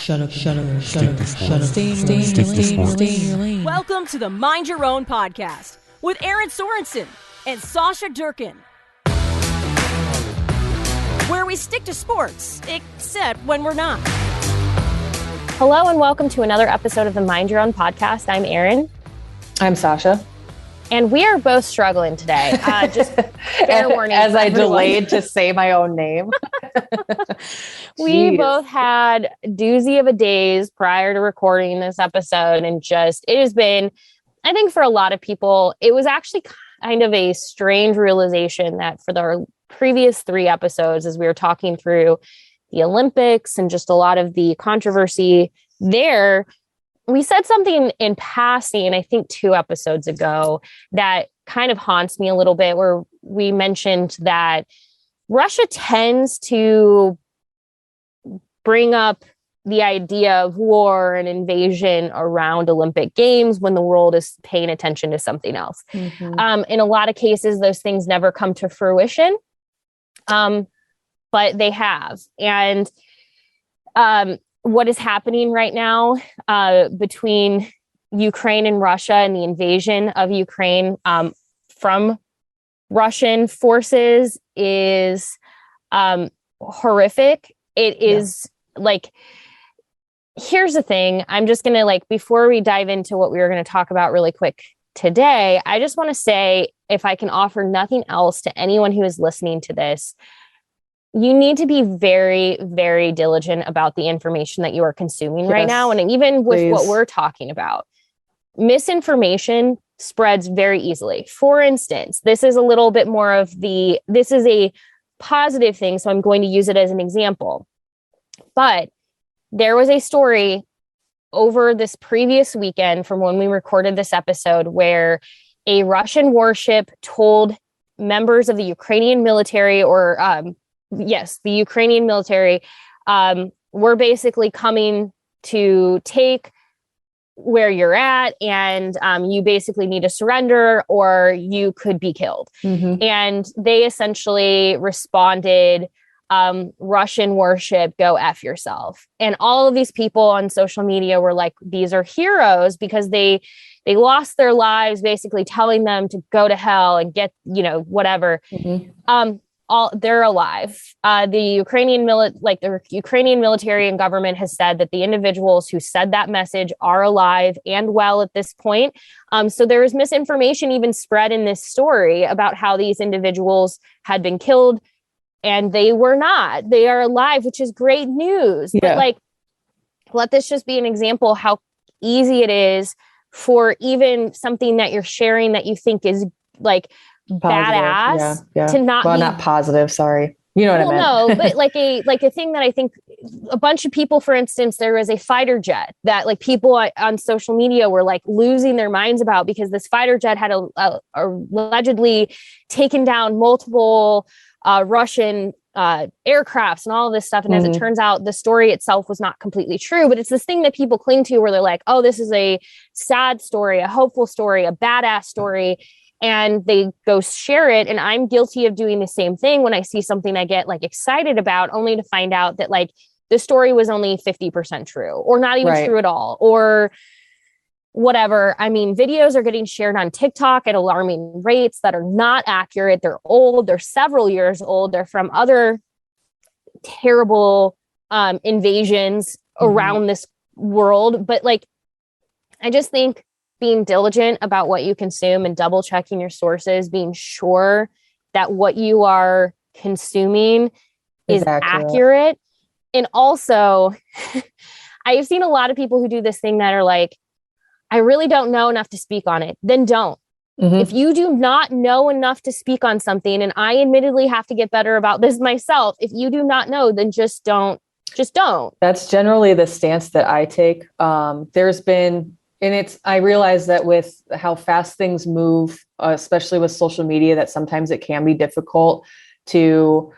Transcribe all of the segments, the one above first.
Stay in your lane. Welcome to the Mind Your Own podcast with Erin Sorensen and Sausha Durkin, where we stick to sports, except when we're not. Hello and welcome to another episode of the Mind Your Own podcast. I'm Erin. I'm Sausha. And we are both struggling today. Just fair warning. As I delayed to say my own name. We both had doozy of a days prior to recording this episode. And it has been, I think for a lot of people, it was actually kind of a strange realization that for the previous 3 episodes, as we were talking through the Olympics and just a lot of the controversy there, we said something in passing, I think 2 episodes ago, that kind of haunts me a little bit, where we mentioned that Russia tends to bring up the idea of war and invasion around Olympic Games when the world is paying attention to something else. Mm-hmm. In a lot of cases, those things never come to fruition, but they have. And what is happening right now between Ukraine and Russia and the invasion of Ukraine from Russian forces is horrific. It is here's the thing. I'm just going to before we dive into what we were going to talk about really quick today, I just want to say, if I can offer nothing else to anyone who is listening to this, you need to be very, very diligent about the information that you are consuming right now. And even with what we're talking about, misinformation spreads very easily. For instance, this is a little bit more of this is a positive thing, so I'm going to use it as an example. But there was a story over this previous weekend from when we recorded this episode where a Russian warship told members of the Ukrainian military the Ukrainian military were basically coming to take where you're at, and you basically need to surrender or you could be killed. Mm-hmm. And they essentially responded, Russian warship, go F yourself. And all of these people on social media were like, these are heroes because they lost their lives, basically telling them to go to hell and get, whatever. Mm-hmm. They're alive. The Ukrainian Ukrainian military and government has said that the individuals who said that message are alive and well at this point. So there is misinformation even spread in this story about how these individuals had been killed, and they were not. They are alive, which is great news. Yeah. But let this just be an example how easy it is for even something that you're sharing that you think is badass to not be not positive. Sorry. You know what I meant? No, but a thing that I think a bunch of people, for instance, there was a fighter jet that people on social media were losing their minds about because this fighter jet had allegedly taken down multiple Russian aircrafts and all of this stuff. And as it turns out, the story itself was not completely true, but it's this thing that people cling to where they're like, oh, this is a sad story, a hopeful story, a badass story. And they go share it. And I'm guilty of doing the same thing when I see something I get excited about, only to find out that the story was only 50% true or not even true at all or whatever. I mean, videos are getting shared on TikTok at alarming rates that are not accurate. They're old. They're several years old. They're from other terrible invasions around this world. But I just think being diligent about what you consume and double checking your sources, being sure that what you are consuming is accurate. And also, I've seen a lot of people who do this thing that are I really don't know enough to speak on it. Then don't. Mm-hmm. If you do not know enough to speak on something, and I admittedly have to get better about this myself, if you do not know, then just don't. Just don't. That's generally the stance that I take. There's been... And I realize that with how fast things move, especially with social media, that sometimes it can be difficult to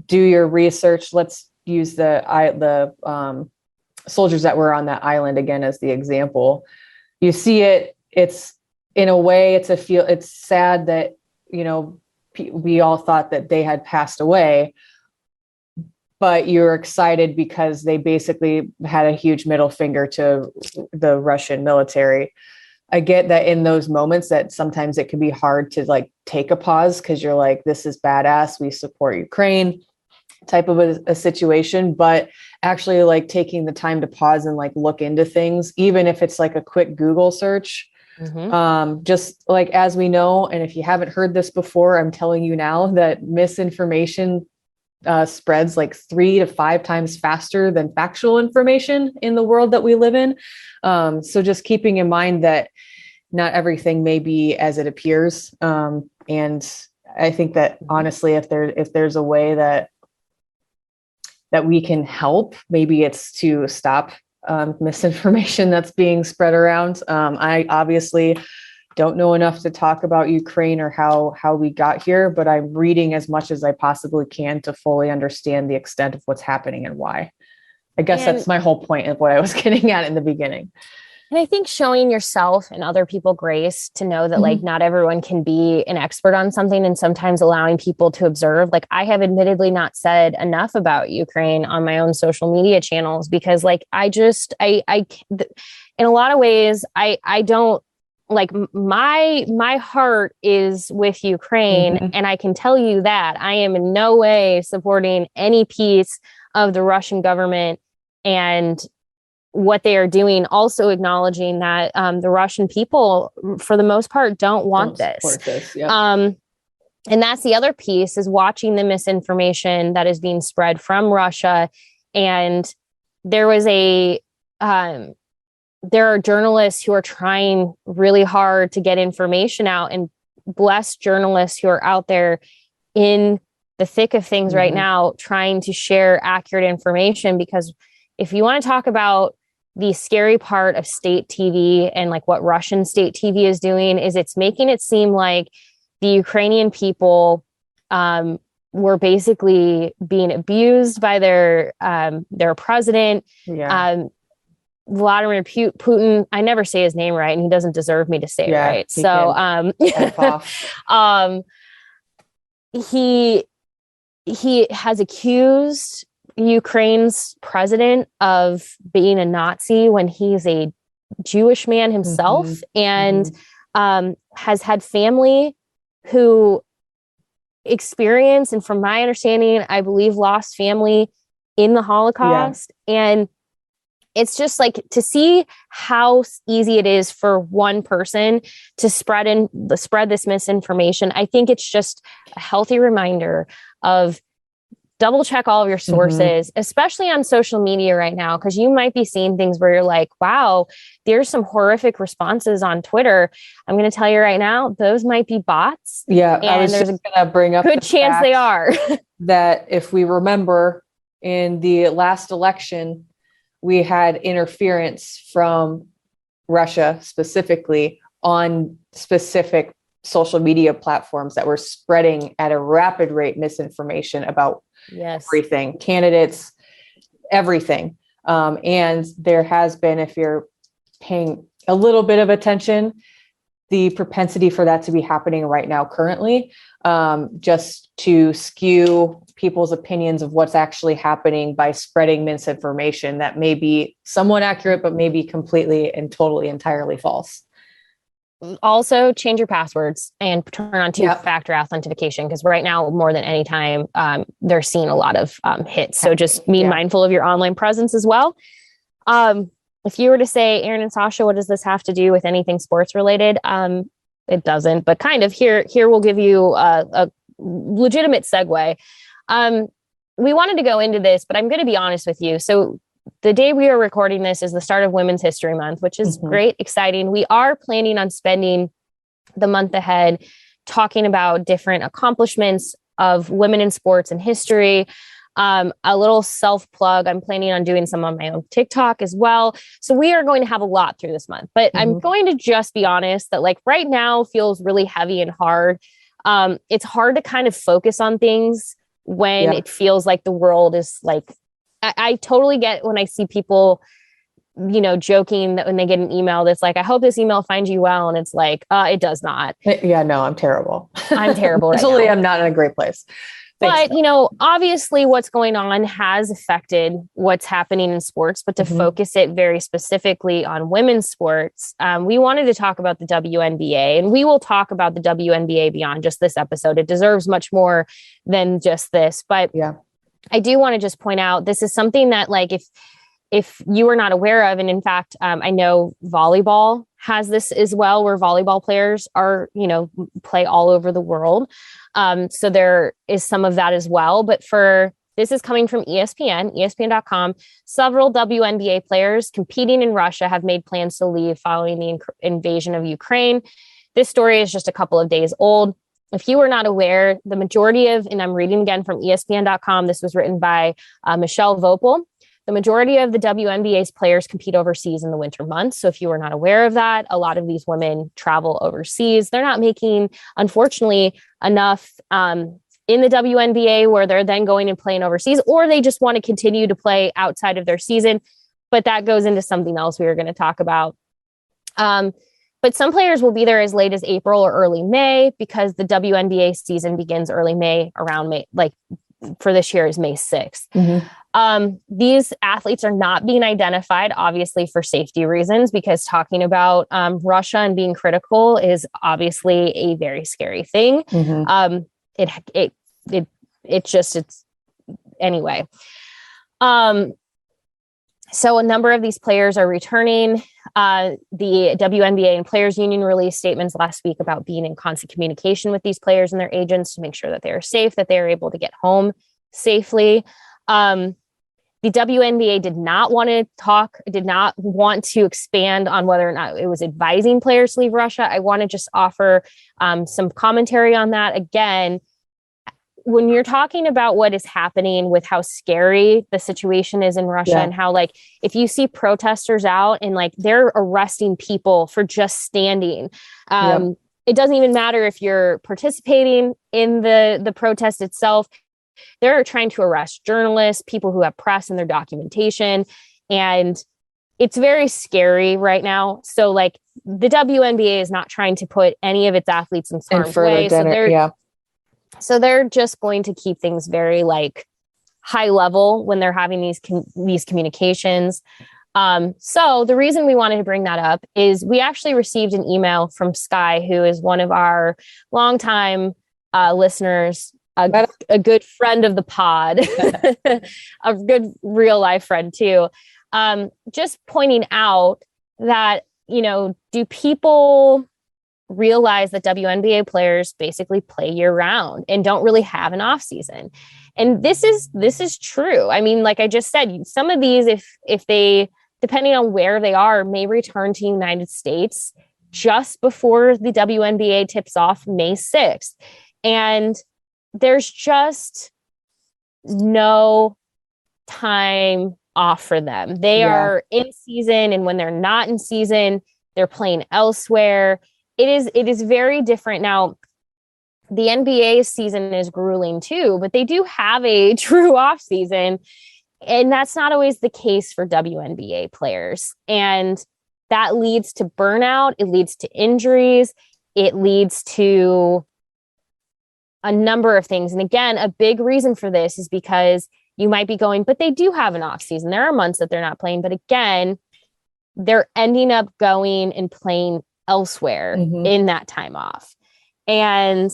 do your research. Let's use the soldiers that were on that island again as the example. You see it. It's in a way, it's sad that we all thought that they had passed away. but you're excited because they basically had a huge middle finger to the Russian military. I get that in those moments that sometimes it can be hard to like take a pause because you're like, this is badass. We support Ukraine type of a situation, but actually like taking the time to pause and like look into things, even if it's like a quick Google search. Just like, as we know, and if you haven't heard this before, I'm telling you now that misinformation spreads like 3 to 5 times faster than factual information in the world that we live in. So just keeping in mind that not everything may be as it appears. And I think that honestly, if there's a way that we can help, maybe it's to stop misinformation that's being spread around. I obviously don't know enough to talk about Ukraine or how we got here, but I'm reading as much as I possibly can to fully understand the extent of what's happening and why. I guess that's my whole point of what I was getting at in the beginning. And I think showing yourself and other people grace to know that like not everyone can be an expert on something, and sometimes allowing people to observe. Like I have admittedly not said enough about Ukraine on my own social media channels because like I in a lot of ways, I don't like my heart is with Ukraine. And I can tell you that I am in no way supporting any piece of the Russian government and what they are doing, also acknowledging that the Russian people, for the most part, don't want this. Yep. And that's the other piece, is watching the misinformation that is being spread from Russia. And there was there are journalists who are trying really hard to get information out, and bless journalists who are out there in the thick of things right now, trying to share accurate information. Because if you want to talk about the scary part of state TV and like what Russian state TV is doing, is it's making it seem like the Ukrainian people were basically being abused by their president. Vladimir Putin. I never say his name right, and he doesn't deserve me to say it right. So he has accused Ukraine's president of being a Nazi when he's a Jewish man himself, and has had family who experience, and from my understanding, I believe lost family in the Holocaust. And it's just like to see how easy it is for one person to spread this misinformation. I think it's just a healthy reminder of double check all of your sources, especially on social media right now, because you might be seeing things where you're like, wow, there's some horrific responses on Twitter. I'm going to tell you right now, those might be bots. Yeah. And I was there's just going to bring up good chance they are. That if we remember in the last election, we had interference from Russia specifically on specific social media platforms that were spreading at a rapid rate misinformation about everything, candidates, everything. And there has been, if you're paying a little bit of attention, the propensity for that to be happening right now currently, just to skew people's opinions of what's actually happening by spreading misinformation that may be somewhat accurate, but may be completely and totally entirely false. Also, change your passwords and turn on two-factor authentication, because right now, more than any time, they're seeing a lot of hits. So just be mindful of your online presence as well. If you were to say, Erin and Sausha, what does this have to do with anything sports related? It doesn't, but kind of. Here we'll give you a legitimate segue. We wanted to go into this, but I'm going to be honest with you. So the day we are recording this is the start of Women's History Month, which is great, exciting. We are planning on spending the month ahead talking about different accomplishments of women in sports and history. A little self-plug, I'm planning on doing some on my own TikTok as well. So we are going to have a lot through this month, but I'm going to just be honest that like right now feels really heavy and hard. It's hard to kind of focus on things when it feels like the world is like, I totally get when I see people, joking that when they get an email that's like, I hope this email finds you well. And it's like, it does not. Yeah, no, I'm terrible. I'm terrible. Mentally, I'm not in a great place. But, obviously what's going on has affected what's happening in sports, but to focus it very specifically on women's sports, we wanted to talk about the WNBA, and we will talk about the WNBA beyond just this episode. It deserves much more than just this, but I do want to just point out, this is something that if you are not aware of, and in fact, I know volleyball has this as well, where volleyball players are, play all over the world. So there is some of that as well. But this is coming from ESPN.com. Several WNBA players competing in Russia have made plans to leave following the invasion of Ukraine. This story is just a couple of days old. If you were not aware, the majority and I'm reading again from ESPN.com, this was written by Michelle Vopel. The majority of the WNBA's players compete overseas in the winter months. So if you were not aware of that, a lot of these women travel overseas. They're not making, unfortunately, enough in the WNBA where they're then going and playing overseas, or they just want to continue to play outside of their season. But that goes into something else we were going to talk about. But some players will be there as late as April or early May, because the WNBA season begins early May, around May, for this year is May 6th. These athletes are not being identified, obviously, for safety reasons, because talking about Russia and being critical is obviously a very scary thing. Anyway. So a number of these players are returning. The WNBA and Players Union released statements last week about being in constant communication with these players and their agents to make sure that they are safe, that they are able to get home safely. The WNBA did not want to expand on whether or not it was advising players to leave Russia. I want to just offer some commentary on that. Again, when you're talking about what is happening with how scary the situation is in Russia, and how if you see protesters out and they're arresting people for just standing, it doesn't even matter if you're participating in the protest itself. They're trying to arrest journalists, people who have press and their documentation. And it's very scary right now. So the WNBA is not trying to put any of its athletes in harm's way. So they're just going to keep things very high level when they're having these communications. So the reason we wanted to bring that up is we actually received an email from Sky, who is one of our longtime listeners, a good friend of the pod, a good real life friend too. Just pointing out that, do people realize that WNBA players basically play year round and don't really have an off season? And this is true. I mean, like I just said, some of these, if they, depending on where they are, may return to the United States just before the WNBA tips off May 6th. And there's just no time off for them. They are in season, and when they're not in season, they're playing elsewhere. It is very different. Now, the NBA season is grueling too, but they do have a true off season, and that's not always the case for WNBA players. And that leads to burnout. It leads to injuries. It leads to a number of things. And again, a big reason for this is because you might be going, but they do have an off season. There are months that they're not playing, but again, they're ending up going and playing elsewhere in that time off. And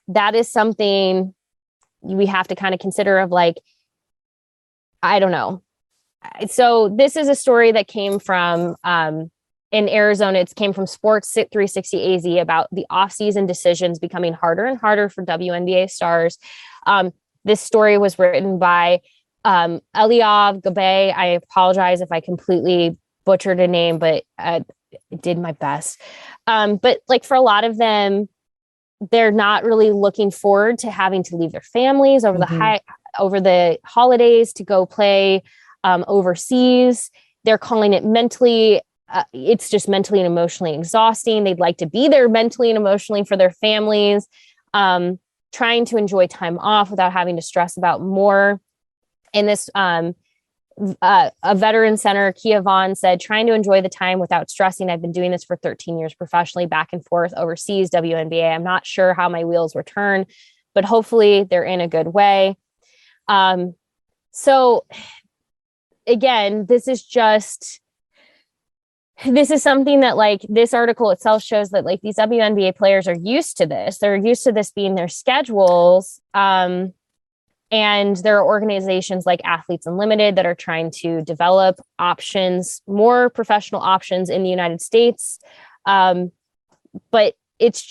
that is something we have to kind of consider of I don't know. So this is a story that came from in Arizona. It came from Sports 360 AZ about the off-season decisions becoming harder and harder for WNBA stars. This story was written by Eliav Gabe. I apologize if I completely butchered a name, but I did my best. But for a lot of them, they're not really looking forward to having to leave their families over the holidays to go play overseas. They're calling it mentally. It's just mentally and emotionally exhausting. They'd like to be there mentally and emotionally for their families, trying to enjoy time off without having to stress about more. And this, a veteran center, Kia Vaughn, said, trying to enjoy the time without stressing. I've been doing this for 13 years professionally, back and forth overseas, WNBA. I'm not sure how my wheels will turn. but hopefully they're in a good way. So again, this is something that like this article itself shows that like these WNBA players are used to this. They're used to this being their schedules. And there are organizations like Athletes Unlimited that are trying to develop options, more professional options in the United States. But it's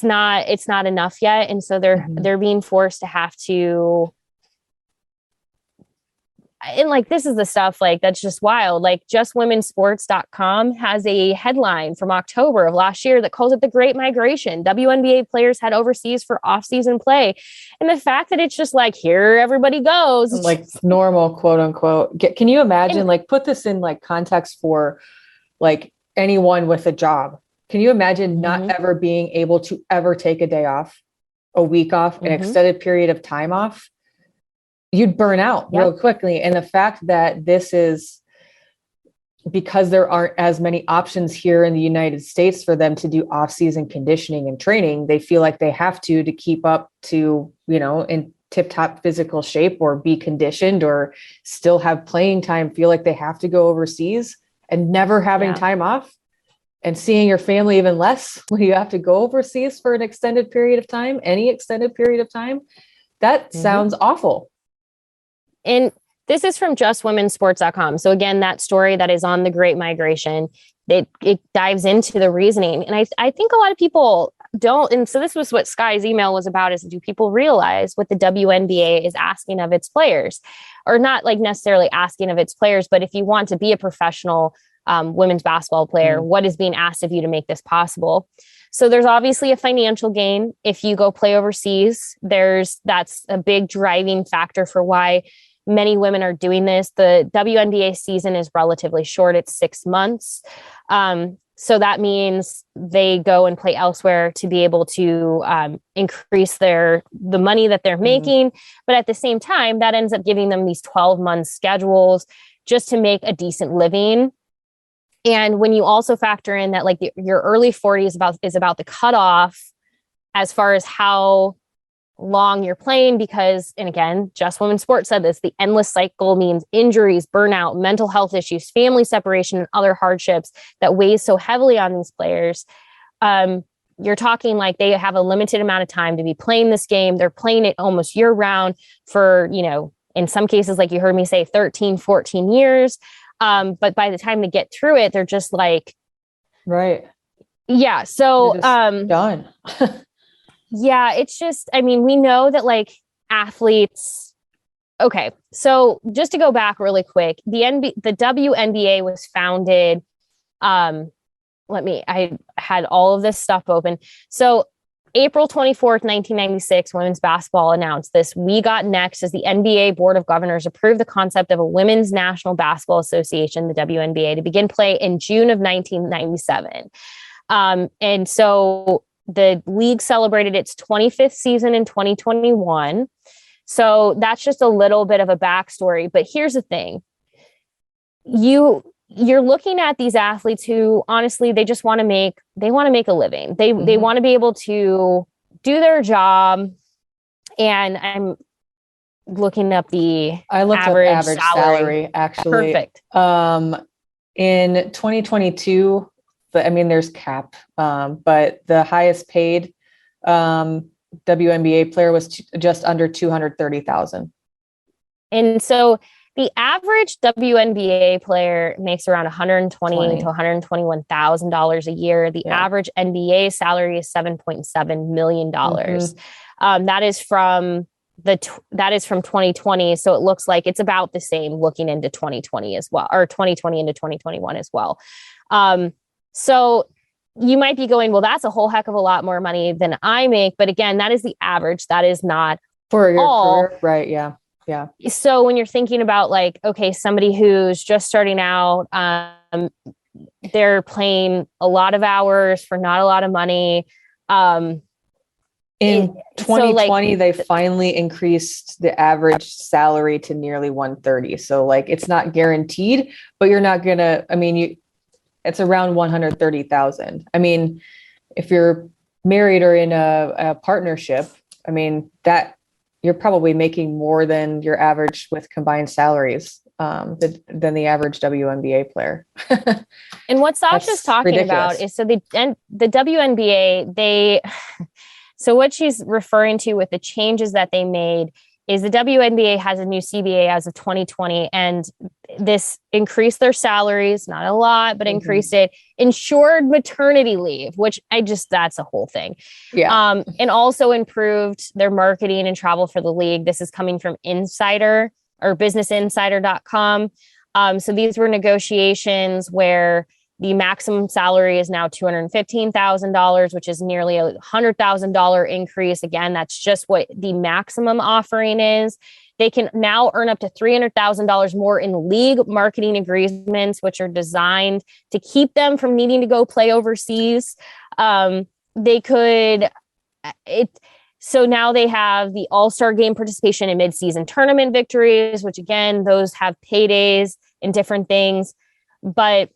not enough yet. And so they're being forced to have to, and like, this is the stuff like, that's just wild. Like justwomensports.com has a headline from October of last year that calls it the Great Migration. WNBA players head overseas for off-season play. And the fact that it's just like, here everybody goes. Like normal, quote unquote. Can you imagine, like, put this in like context for like anyone with a job? Can you imagine not ever being able to ever take a day off, a week off, an extended period of time off? You'd burn out real quickly. And the fact that this is because there aren't as many options here in the United States for them to do off-season conditioning and training, they feel like they have to keep up to, in tip-top physical shape or be conditioned or still have playing time, feel like they have to go overseas and never having time off and seeing your family even less when you have to go overseas for an extended period of time, any extended period of time. That sounds awful. And this is from justwomensports.com. So again, that story that is on the Great Migration, it dives into the reasoning. And I think a lot of people don't. And so this was what Sky's email was about, is do people realize what the WNBA is asking of its players? Or not like necessarily asking of its players, but if you want to be a professional women's basketball player, what is being asked of you to make this possible? So there's obviously a financial gain. If you go play overseas, that's a big driving factor for why many women are doing this. The WNBA season is relatively short. It's 6 months. So that means they go and play elsewhere to be able to increase the money that they're making. But at the same time, that ends up giving them these 12-month schedules just to make a decent living. And when you also factor in that like your early 40s is about the cutoff as far as how long you're playing, because, and again, Just Women's Sports said this, the endless cycle means injuries, burnout, mental health issues, family separation, and other hardships that weighs so heavily on these players. You're talking like they have a limited amount of time to be playing this game. They're playing it almost year round for, in some cases, like you heard me say, 13, 14 years. But by the time they get through it, they're just like, right. Yeah. So, done. Yeah, it's just, we know that like athletes. Okay. So just to go back really quick, the WNBA was founded. I had all of this stuff open. So April 24th, 1996, women's basketball announced this. We got next as the NBA Board of Governors approved the concept of a Women's National Basketball Association, the WNBA, to begin play in June of 1997. And so the league celebrated its 25th season in 2021. So that's just a little bit of a backstory. But here's the thing. You're looking at these athletes who honestly, they just want to make a living. They want to be able to do their job. And I'm looking up average salary actually. Perfect. In 2022, there's cap, but the highest paid WNBA player was just under $230,000. And so the average WNBA player makes around $120,000 to $121,000 a year. The average NBA salary is $7.7 million. That is from 2020. So it looks like it's about the same looking into 2020 as well, or 2020 into 2021 as well. So you might be going, well, that's a whole heck of a lot more money than I make. But again, that is the average. That is not for your career. Right. Yeah. Yeah. So when you're thinking about like, okay, somebody who's just starting out, they're playing a lot of hours for not a lot of money. In 2020, they finally increased the average salary to nearly $130,000. So like, it's not guaranteed, but you're not gonna, it's around $130,000. If you're married or in a partnership, I mean, that you're probably making more than your average with combined salaries than the average WNBA player. And what Sasha's talking ridiculous. about is the WNBA, so what she's referring to with the changes that they made is the WNBA has a new CBA as of 2020, and this increased their salaries, not a lot, but increased it, ensured maternity leave, which that's a whole thing. Yeah. And also improved their marketing and travel for the league. This is coming from Insider or businessinsider.com. So these were negotiations where the maximum salary is now $215,000, which is nearly a $100,000 increase. Again, that's just what the maximum offering is. They can now earn up to $300,000 more in league marketing agreements, which are designed to keep them from needing to go play overseas. So now they have the All-Star Game participation in mid-season tournament victories, which again, those have paydays and different things. But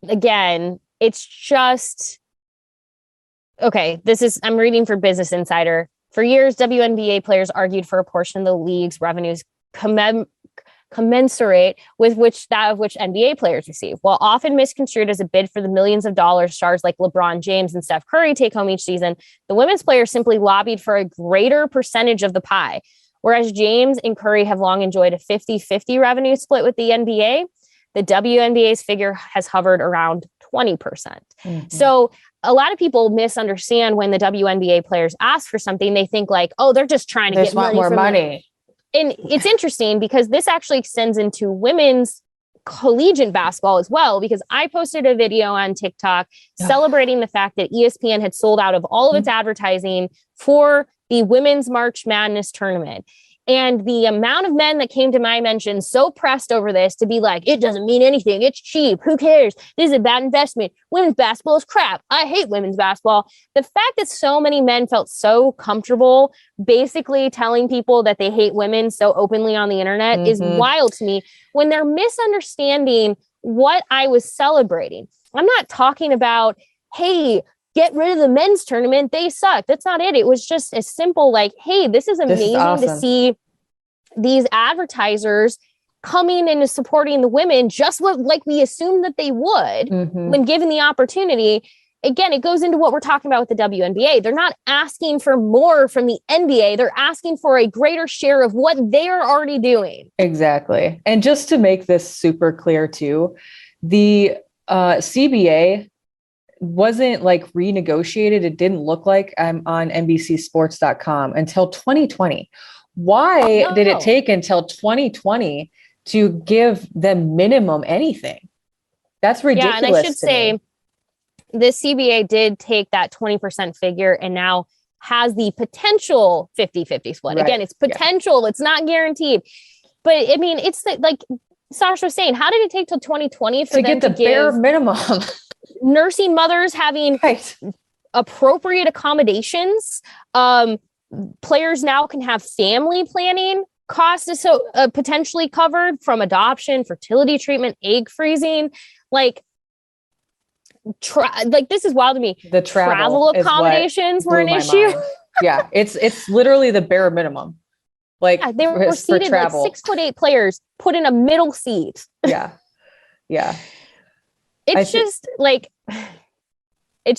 again, it's just, okay, I'm reading for Business Insider. For years, WNBA players argued for a portion of the league's revenues commensurate with that of which NBA players receive. While often misconstrued as a bid for the millions of dollars stars like LeBron James and Steph Curry take home each season, the women's players simply lobbied for a greater percentage of the pie. Whereas James and Curry have long enjoyed a 50-50 revenue split with the NBA, the WNBA's figure has hovered around 20%. Mm-hmm. So a lot of people misunderstand when the WNBA players ask for something. They think like, oh, they're just trying to get more money. And it's interesting because this actually extends into women's collegiate basketball as well, because I posted a video on TikTok celebrating the fact that ESPN had sold out of all of its advertising for the Women's March Madness tournament. And the amount of men that came to my mention so pressed over this to be like, it doesn't mean anything. It's cheap. Who cares? This is a bad investment. Women's basketball is crap. I hate women's basketball. The fact that so many men felt so comfortable basically telling people that they hate women so openly on the internet is wild to me when they're misunderstanding what I was celebrating. I'm not talking about, hey, get rid of the men's tournament. They suck. That's not it. It was just as simple like, hey, this is amazing to see these advertisers coming and supporting the women just like we assumed that they would when given the opportunity. Again, it goes into what we're talking about with the WNBA. They're not asking for more from the NBA. They're asking for a greater share of what they're already doing. Exactly. And just to make this super clear too, the CBA wasn't like renegotiated. It didn't look like I'm on NBCsports.com until 2020. Why did it take until 2020 to give them minimum anything? That's ridiculous. Yeah, and I should say the CBA did take that 20% figure and now has the potential 50-50 split. Right. Again, it's potential. Yeah. It's not guaranteed. But I mean, it's like Sasha was saying, how did it take till 2020 for them get the bare minimum? Nursing mothers having appropriate accommodations. Players now can have family planning costs potentially covered from adoption, fertility treatment, egg freezing. Like this is wild to me. The travel accommodations were an issue. Yeah, it's literally the bare minimum. Like they were seated like 6'8" players put in a middle seat. Yeah. It's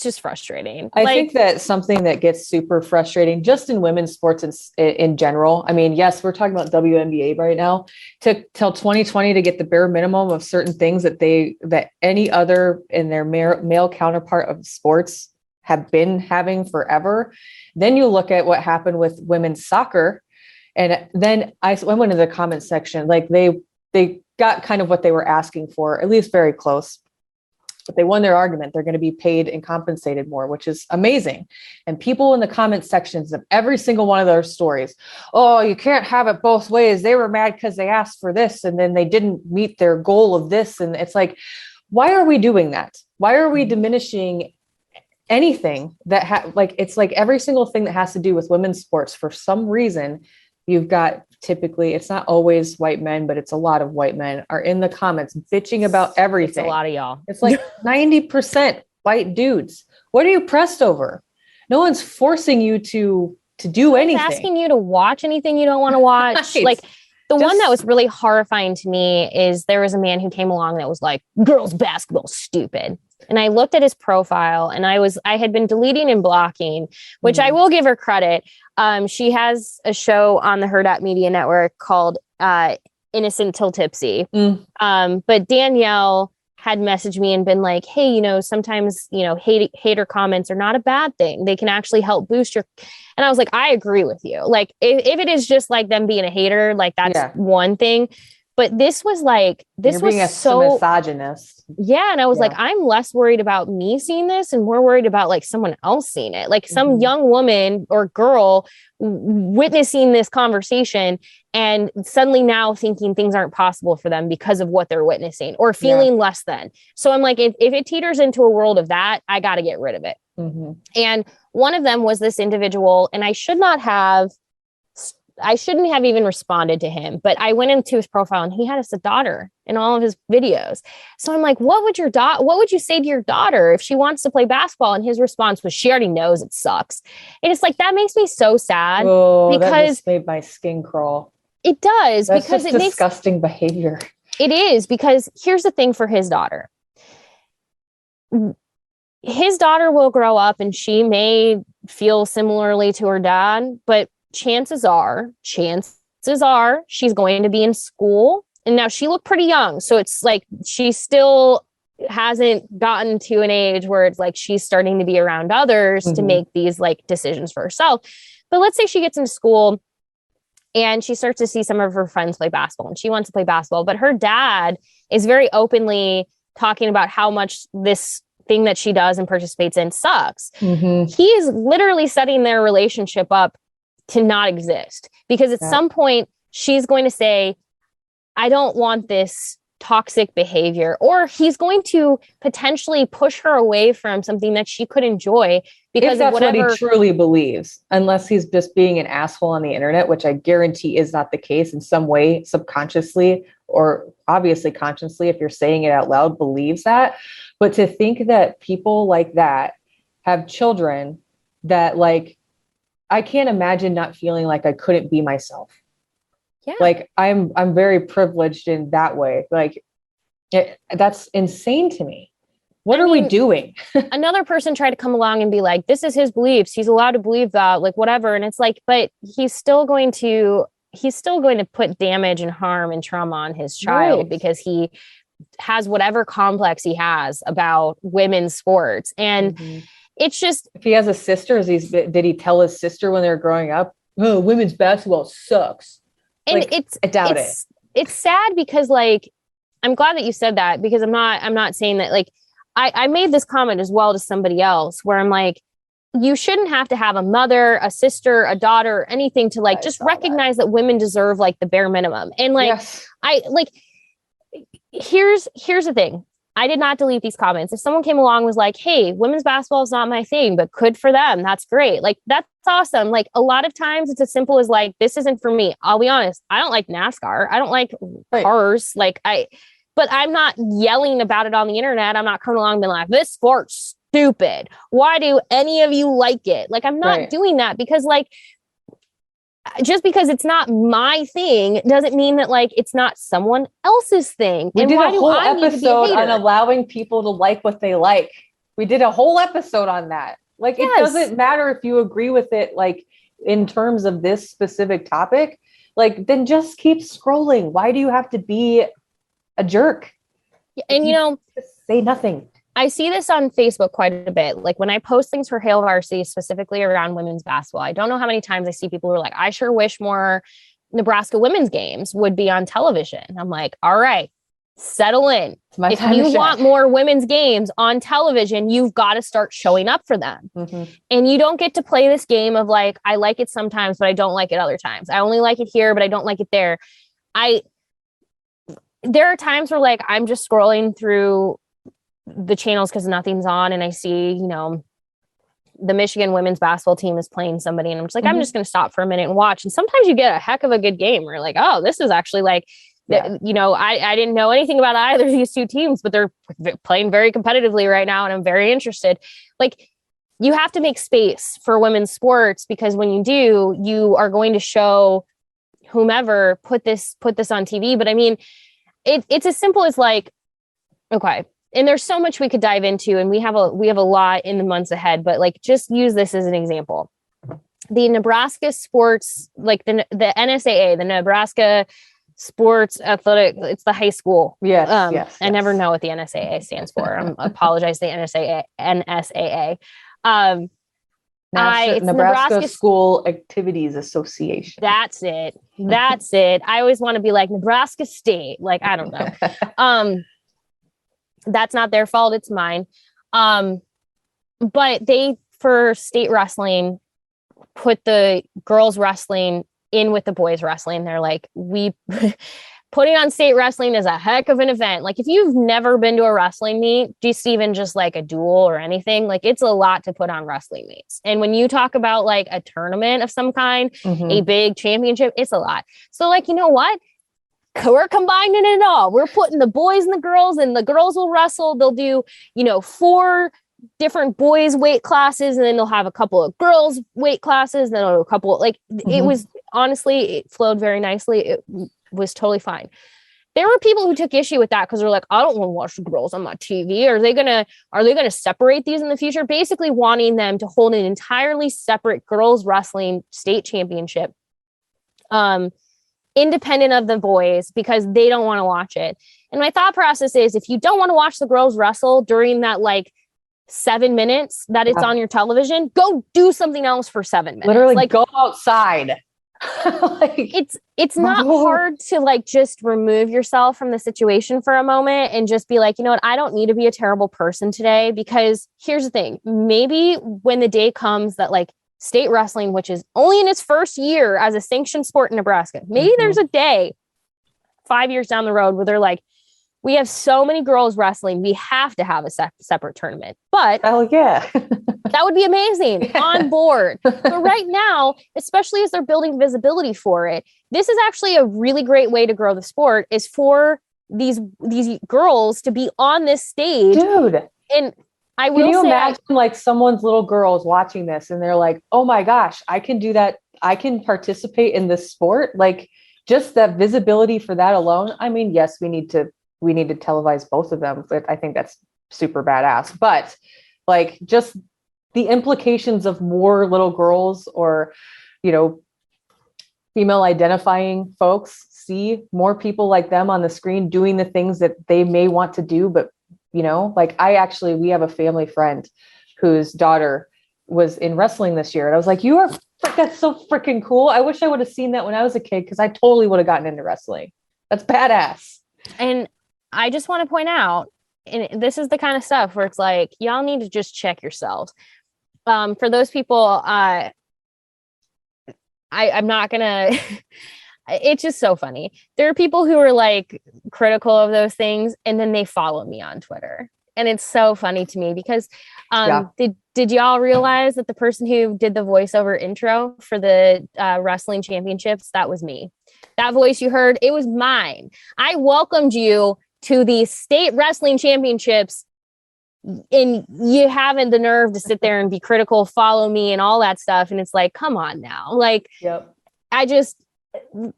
just frustrating. I think that something that gets super frustrating just in women's sports in general. I mean, yes, we're talking about WNBA right now. Took till 2020 to get the bare minimum of certain things that any other in their male counterpart of sports have been having forever. Then you look at what happened with women's soccer. And then I went into the comment section, like they got kind of what they were asking for, at least very close. But they won their argument. They're going to be paid and compensated more, which is amazing. And people in the comment sections of every single one of their stories, oh, you can't have it both ways. They were mad because they asked for this and then they didn't meet their goal of this. And it's like, why are we doing that? Why are we diminishing anything that it's like every single thing that has to do with women's sports? For some reason, you've got typically, it's not always white men, but it's a lot of white men are in the comments bitching about everything. It's a lot of y'all. It's like 90%. fight dudes. What are you pressed over? No one's forcing you to do anything. Asking you to watch anything you don't want to watch. Right. Like the one that was really horrifying to me is there was a man who came along that was like, girls basketball stupid. And I looked at his profile and I had been deleting and blocking, which I will give her credit. She has a show on the Hurrdat Media Network called Innocent Till Tipsy. But Danielle had messaged me and been like, hey, you know, sometimes, you know, hater comments are not a bad thing. They can actually help boost your. And I was like, I agree with you. Like, if it is just like them being a hater, like that's one thing. But this was like, this was so misogynist. Yeah. And I was like, I'm less worried about me seeing this and more worried about like someone else seeing it. Like some young woman or girl witnessing this conversation and suddenly now thinking things aren't possible for them because of what they're witnessing or feeling less than. So I'm like, if it teeters into a world of that, I got to get rid of it. And one of them was this individual, and I shouldn't have even responded to him, but I went into his profile and he had a daughter in all of his videos. So I'm like, what would you say to your daughter if she wants to play basketball? And his response was, she already knows it sucks. And it's like, that makes me so sad because that just made my skin crawl. It does. That's because just disgusting behavior. It is, because here's the thing for his daughter. His daughter will grow up and she may feel similarly to her dad, but chances are she's going to be in school. And now she looked pretty young. So it's like, she still hasn't gotten to an age where it's like, she's starting to be around others to make these like decisions for herself. But let's say she gets into school and she starts to see some of her friends play basketball and she wants to play basketball, but her dad is very openly talking about how much this thing that she does and participates in sucks. He is literally setting their relationship up to not exist, because at some point she's going to say, I don't want this toxic behavior, or he's going to potentially push her away from something that she could enjoy because that's of whatever what he truly believes, unless he's just being an asshole on the internet, which I guarantee is not the case in some way, subconsciously or obviously consciously, if you're saying it out loud, believes that. But to think that people like that have children that, like, I can't imagine not feeling like I couldn't be myself. Yeah. Like I'm very privileged in that way. Like that's insane to me. What are we doing? Another person tried to come along and be like, this is his beliefs. He's allowed to believe that, like, whatever. And it's like, but he's still going to put damage and harm and trauma on his child because he has whatever complex he has about women's sports. And it's just, if he has a sister, did he tell his sister when they were growing up, oh, women's basketball sucks? And like, I doubt it. It's sad because, like, I'm glad that you said that, because I'm not saying that, like, I made this comment as well to somebody else where I'm like, you shouldn't have to have a mother, a sister, a daughter, or anything to like just recognize that women deserve like the bare minimum. And like, here's the thing. I did not delete these comments. If someone came along and was like, hey, women's basketball is not my thing, but good for them, that's great. Like, that's awesome. Like, a lot of times it's as simple as like, this isn't for me. I'll be honest. I don't like NASCAR. I don't like cars. Like but I'm not yelling about it on the internet. I'm not coming along and being like, this sport's stupid. Why do any of you like it? Like, I'm not doing that, because like, just because it's not my thing doesn't mean that like it's not someone else's thing. We did a whole episode on allowing people to like what they like. We did a whole episode on that. Like, it doesn't matter if you agree with it, like in terms of this specific topic, like then just keep scrolling. Why do you have to be a jerk? And you know, just say nothing. I see this on Facebook quite a bit. Like when I post things for Hail Varsity, specifically around women's basketball, I don't know how many times I see people who are like, I sure wish more Nebraska women's games would be on television. I'm like, all right, settle in. If you want more women's games on television, you've got to start showing up for them. And you don't get to play this game of like, I like it sometimes, but I don't like it other times. I only like it here, but I don't like it there. There are times where like, I'm just scrolling through the channels because nothing's on, and I see, you know, the Michigan women's basketball team is playing somebody, and I'm just like, I'm just going to stop for a minute and watch. And sometimes you get a heck of a good game where you're like, oh, this is actually like, Yeah. You know, I didn't know anything about either of these two teams, but they're playing very competitively right now. And I'm very interested. Like, you have to make space for women's sports, because when you do, you are going to show whomever put this on TV. But I mean, it's as simple as like, okay. And there's so much we could dive into, and we have a lot in the months ahead, but like, just use this as an example. The Nebraska sports, like the NSAA, the Nebraska Sports Athletic, it's the high school. Yes. I never know what the NSAA stands for. I apologize, the NSAA. Nebraska School Activities Association. That's it. I always want to be like Nebraska State. Like, I don't know. That's not their fault. It's mine. But they, for state wrestling, put the girls wrestling in with the boys wrestling. They're like, putting on state wrestling is a heck of an event. Like, if you've never been to a wrestling meet, just even just like a duel or anything, like, it's a lot to put on wrestling meets. And when you talk about like a tournament of some kind, a big championship, it's a lot. So like, you know what? We're combining it all. We're putting the boys and the girls will wrestle. They'll do, 4 different boys weight classes, and then they'll have a couple of girls weight classes, then a couple, like, it was, honestly, it flowed very nicely. It was totally fine. There were people who took issue with that because they're like, I don't want to watch the girls on my TV. Are they gonna separate these in the future? Basically wanting them to hold an entirely separate girls wrestling state championship, independent of the boys, because they don't want to watch it. And my thought process is, if you don't want to watch the girls wrestle during that like 7 minutes that it's on your television, go do something else for 7 minutes. Literally, like, go outside. Like, it's not hard to like just remove yourself from the situation for a moment and just be like, you know what, I don't need to be a terrible person today. Because here's the thing, maybe when the day comes that like state wrestling, which is only in its first year as a sanctioned sport in Nebraska, maybe there's a day 5 years down the road where they're like, we have so many girls wrestling, we have to have a separate tournament. But yeah, that would be amazing. On board. But right now, especially as they're building visibility for it, this is actually a really great way to grow the sport, is for these girls to be on this stage. Dude. And I will Can you imagine like someone's little girls watching this and they're like, oh my gosh, I can do that. I can participate in this sport. Like, just that visibility for that alone. I mean, yes, we need to televise both of them, but I think that's super badass. But like, just the implications of more little girls or, female identifying folks see more people like them on the screen doing the things that they may want to do. But, like, we have a family friend whose daughter was in wrestling this year. And I was like, that's so freaking cool. I wish I would have seen that when I was a kid, because I totally would have gotten into wrestling. That's badass. And I just want to point out, and this is the kind of stuff where it's like, y'all need to just check yourselves. For those people, I'm not gonna, it's just so funny. There are people who are like critical of those things, and then they follow me on Twitter. And it's so funny to me because did y'all realize that the person who did the voiceover intro for the wrestling championships, that was me. That voice you heard, it was mine. I welcomed you to the state wrestling championships, and you haven't the nerve to sit there and be critical, follow me and all that stuff. And it's like, come on now. Like,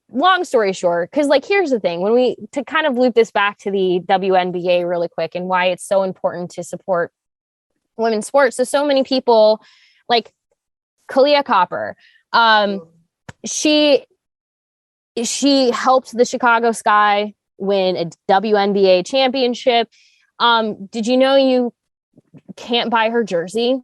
long story short, because like, here's the thing, to kind of loop this back to the WNBA really quick and why it's so important to support women's sports. So many people like Kalia Copper, she helped the Chicago Sky win a WNBA championship. Did you know you can't buy her jersey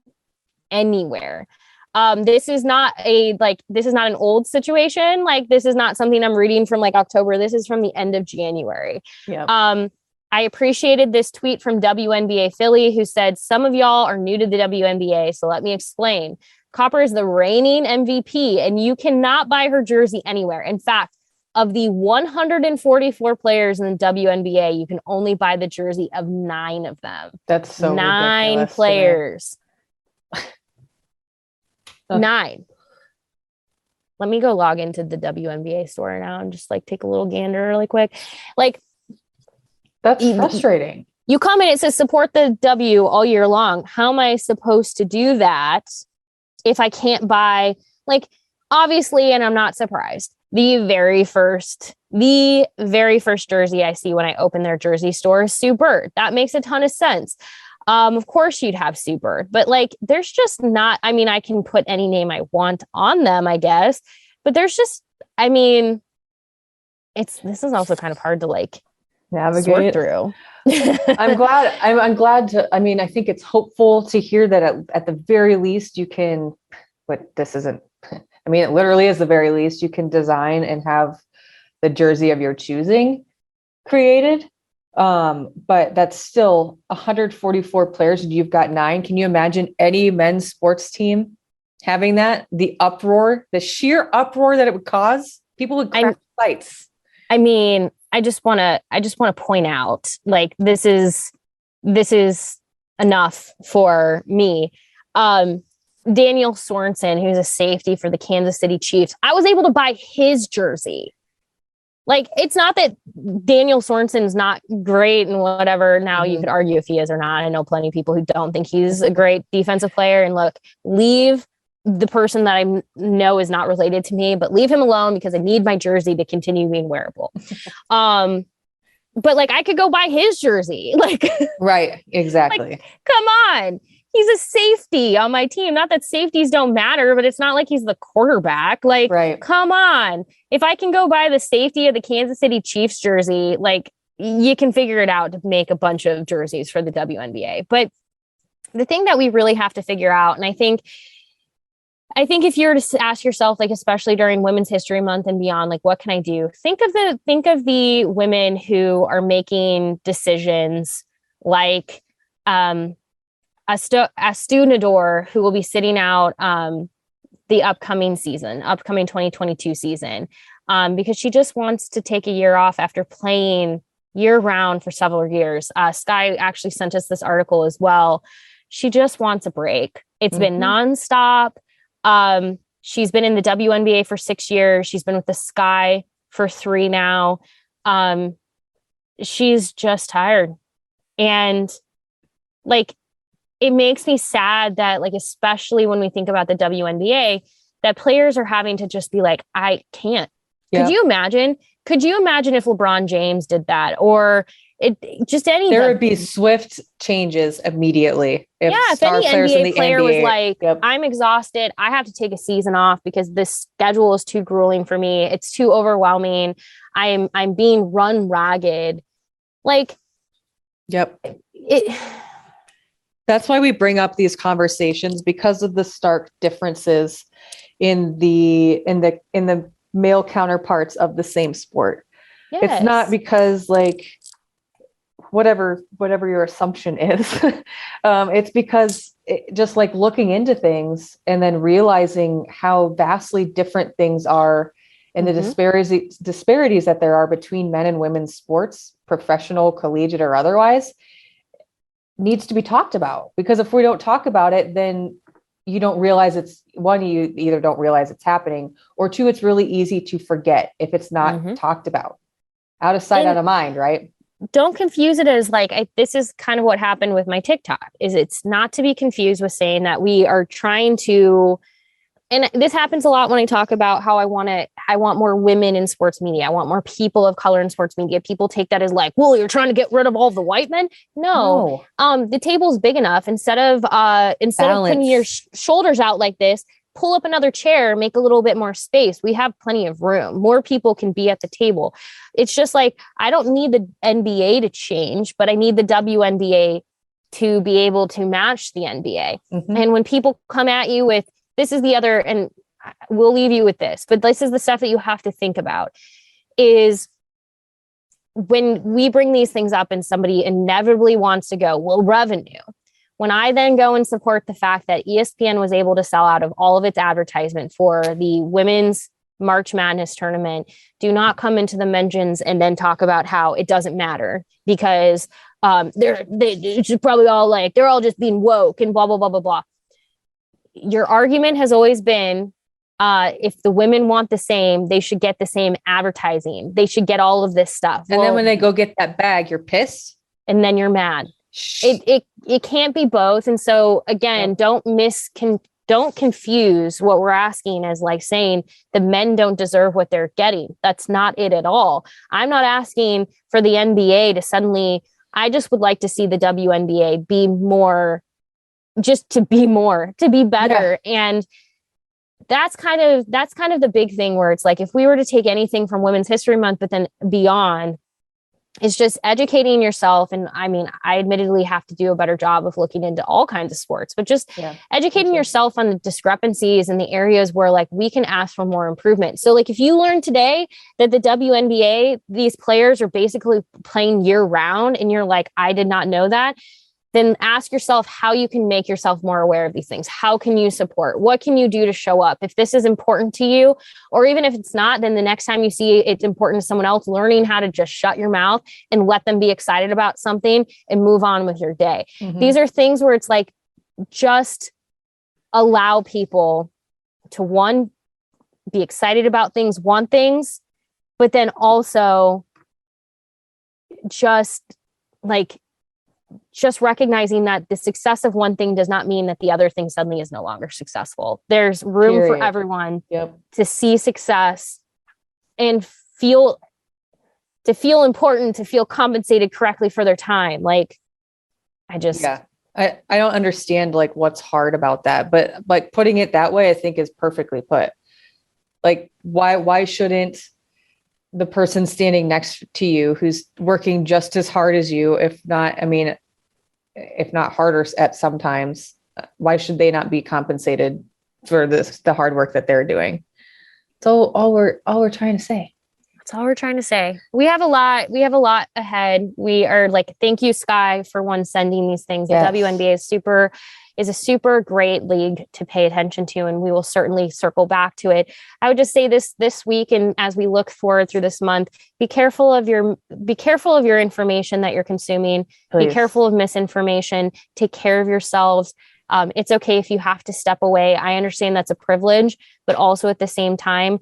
anywhere? This is not an old situation. Like, this is not something I'm reading from like October. This is from the end of January. I appreciated this tweet from WNBA Philly, who said, some of y'all are new to the WNBA, so let me explain. Copper is the reigning MVP, and you cannot buy her jersey anywhere. In fact, of the 144 players in the WNBA, you can only buy the jersey of 9 of them. That's so 9 players. 9. let me go log into the WNBA store now and just like take a little gander really quick. Like, that's frustrating. You come in, it says support the W all year long. How am I supposed to do that if I can't buy, like, obviously, and I'm not surprised, the very first jersey I see when I open their jersey store is Sue Bird. That makes a ton of sense. Of course you'd have Sue Bird, but like, there's just not, I mean, I can put any name I want on them, I guess, but there's just, I mean, this is also kind of hard to like navigate through. I'm glad to, I mean, I think it's hopeful to hear that at the very least you can, but this isn't, I mean, it literally is the very least you can design and have the jersey of your choosing created. But that's still 144 players and you've got 9. Can you imagine any men's sports team having that? The uproar, the sheer uproar that it would cause? People would crash fights. I mean, I just want to point out, like, this is enough for me. Daniel Sorensen, who's a safety for the Kansas City Chiefs, I was able to buy his jersey. Like, it's not that Daniel Sorensen's not great and whatever. Now you could argue if he is or not. I know plenty of people who don't think he's a great defensive player. And look, leave the person that I know is not related to me, but leave him alone because I need my jersey to continue being wearable. But like, I could go buy his jersey. Like, right. Exactly. Like, come on. He's a safety on my team. Not that safeties don't matter, but it's not like he's the quarterback. Like, right. Come on. If I can go buy the safety of the Kansas City Chiefs jersey, like, you can figure it out to make a bunch of jerseys for the WNBA. But the thing that we really have to figure out, and I think if you were to ask yourself, like, especially during Women's History Month and beyond, like, what can I do? Think of the women who are making decisions like, Stu Nador, who will be sitting out the upcoming 2022 season, because she just wants to take a year off after playing year round for several years. Sky actually sent us this article as well. She just wants a break. It's been nonstop. She's been in the WNBA for 6 years. She's been with the Sky for 3 now. She's just tired. And like, it makes me sad that, like, especially when we think about the WNBA, that players are having to just be like, I can't. Yeah. Could you imagine if LeBron James did that, or there would be swift changes immediately. If any NBA player was like, I'm exhausted, I have to take a season off because this schedule is too grueling for me. It's too overwhelming. I'm being run ragged. Like, that's why we bring up these conversations, because of the stark differences in the male counterparts of the same sport. Yes. It's not because, like, whatever your assumption is, it's because just like looking into things and then realizing how vastly different things are and the disparities that there are between men and women's sports, professional, collegiate, or otherwise, needs to be talked about. Because if we don't talk about it, then you don't realize you either don't realize it's happening, or 2, it's really easy to forget if it's not talked about. Out of sight, out of mind, right? Don't confuse it as like, this is kind of what happened with my TikTok, is it's not to be confused with saying that we are trying to, and this happens a lot when I talk about how I want more women in sports media. I want more people of color in sports media. People take that as like, well, you're trying to get rid of all the white men. No. The table's big enough. Instead of putting your shoulders out like this, pull up another chair, make a little bit more space. We have plenty of room. More people can be at the table. It's just like, I don't need the NBA to change, but I need the WNBA to be able to match the NBA. And when people come at you with, this is the other, and we'll leave you with this, but this is the stuff that you have to think about, is when we bring these things up and somebody inevitably wants to go, well, revenue. When I then go and support the fact that ESPN was able to sell out of all of its advertisement for the women's March Madness tournament, do not come into the mentions and then talk about how it doesn't matter because they're probably all like, they're all just being woke and blah, blah, blah, blah, blah. Your argument has always been If the women want the same, they should get the same advertising. They should get all of this stuff. And then when they go get that bag, you're pissed. And then you're mad. It can't be both. And so again, don't confuse what we're asking as like saying the men don't deserve what they're getting. That's not it at all. I'm not asking for the NBA to suddenly, I just would like to see the WNBA be more, to be better. Yeah. And that's kind of the big thing where it's like, if we were to take anything from Women's History Month, but then beyond, it's just educating yourself. And I mean, I admittedly have to do a better job of looking into all kinds of sports, but just educating yourself on the discrepancies and the areas where like we can ask for more improvement. So like if you learn today that the WNBA, these players are basically playing year round and you're like, I did not know that, then ask yourself how you can make yourself more aware of these things. How can you support? What can you do to show up? If this is important to you, or even if it's not, then the next time you see it's important to someone else, learning how to just shut your mouth and let them be excited about something and move on with your day. Mm-hmm. These are things where it's like, just allow people to, one, be excited about things, want things, but then also just recognizing that the success of one thing does not mean that the other thing suddenly is no longer successful. There's room for everyone to see success and feel important, to feel compensated correctly for their time. Like, I don't understand like what's hard about that, but like putting it that way, I think is perfectly put. Like, why shouldn't the person standing next to you who's working just as hard as you, if not harder at sometimes, why should they not be compensated for the hard work that they're doing? So all we're trying to say. That's all we're trying to say. We have a lot ahead. We are like, thank you, Sky, for sending these things. Yes. The WNBA is a super great league to pay attention to, and we will certainly circle back to it. I would just say this week, and as we look forward through this month, be careful of your information that you're consuming. Please. Be careful of misinformation. Take care of yourselves. It's okay if you have to step away. I understand that's a privilege, but also at the same time,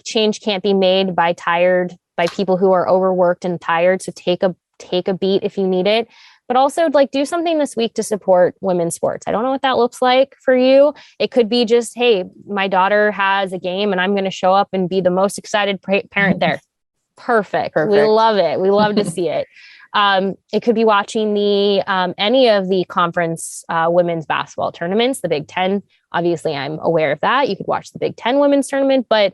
change can't be made by people who are overworked and tired. So take a beat if you need it. But also like do something this week to support women's sports. I don't know what that looks like for you. It could be just, hey, my daughter has a game and I'm going to show up and be the most excited parent there. Perfect. We love it. We love to see it. It could be watching any of the conference women's basketball tournaments, the Big Ten. Obviously, I'm aware of that. You could watch the Big Ten women's tournament, but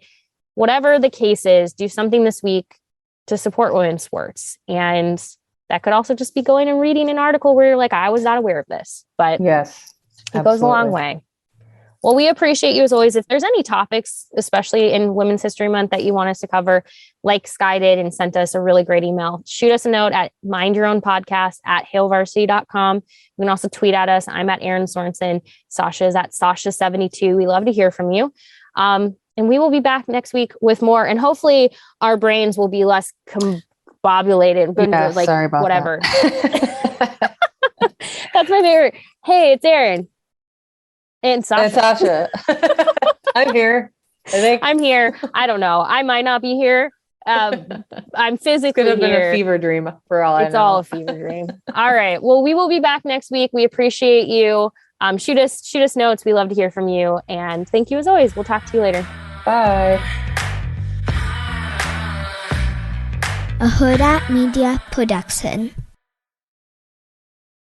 whatever the case is, do something this week to support women's sports. And that could also just be going and reading an article where you're like, I was not aware of this, but yes, it goes a long way. Well, we appreciate you as always. If there's any topics, especially in Women's History Month, that you want us to cover, like Sky did and sent us a really great email, shoot us a note at mindyourownpodcast@hailvarsity.com. You can also tweet at us. I'm at Erin Sorensen. Sausha is at Sausha72. We love to hear from you. And we will be back next week with more. And hopefully our brains will be less combobulated. Yeah, like, sorry about whatever. That. That's my favorite. Hey, it's Erin. And Sausha. I'm here. I'm here. I don't know. I might not be here. I'm physically here. Could have been here. a fever dream for all I know. It's all a fever dream. All right. Well, we will be back next week. We appreciate you. Shoot us notes. We love to hear from you. And thank you as always. We'll talk to you later. Bye. A Hurrdat Media Production.